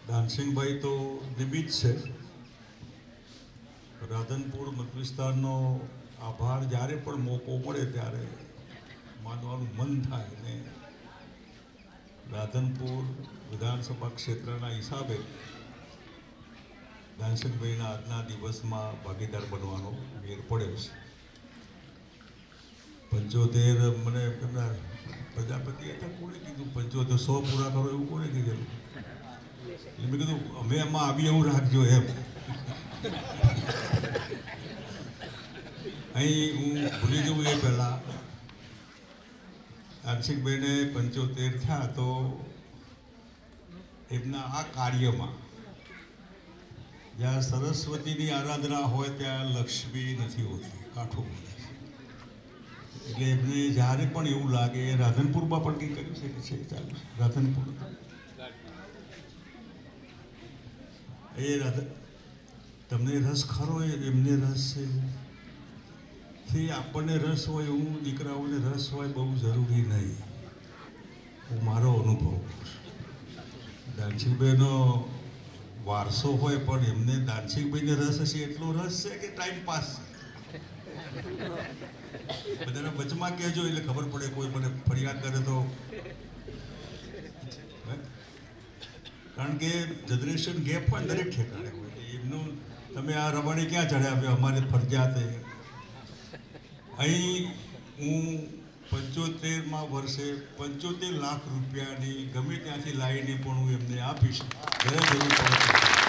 દાનસિંહભાઈ તો નિમિત્ત છે. રાધનપુર મત વિસ્તારનો આભાર જ્યારે પણ મોકો મળે ત્યારે માનવાનું મન થાય ને રાધનપુર વિધાનસભા ક્ષેત્રના હિસાબે દાનસિંહભાઈના આજના દિવસમાં ભાગીદાર બનવાનો મેળ પડ્યો છે. 75 મને એમના પ્રજાપતિ હતા, કોણે કીધું 75 100 પૂરા કરો એવું કોણે કીધું? એટલે મેં કીધું અમે એમાં આવી એવું રાખજો એમ. અહીં હું ભૂલી જવું એ પહેલાં દાનસિંહભાઈને 75 થયા તો એમના આ કાર્યમાં જ્યાં સરસ્વતીની આરાધના હોય ત્યાં લક્ષ્મી નથી હોતી, કાઠું બોલે છે. એટલે એમને જ્યારે પણ એવું લાગે, રાધનપુરમાં પણ કંઈ કરી શકે છે, ચાલુ રાધનપુર તમને રસ ખરો એમને રસ છે. આપણને રસ હોય એવું દીકરાઓને રસ હોય બહુ જરૂરી નહીં. હું મારો અનુભવ દાનસિંહભાઈનો વારસો હોય પણ એમને દાનસિંહભાઈને રસ હશે એટલો રસ છે કે ટાઈમ પાસ છે. બધાને વચમાં કહેજો એટલે ખબર પડે, કોઈ મને ફરિયાદ કરે તો. કારણ કે જનરેશન ગેપ હોય દરેક ઠેકાણે હોય. એમનું તમે આ રમણી ક્યાં ચડ્યા? અમારે ફરજિયાત અહીં હું 75મા વર્ષે 75 લાખ રૂપિયાની ગમે ત્યાંથી લાવીને પણ હું એમને આપીશ. જ્યારે જરૂર પડે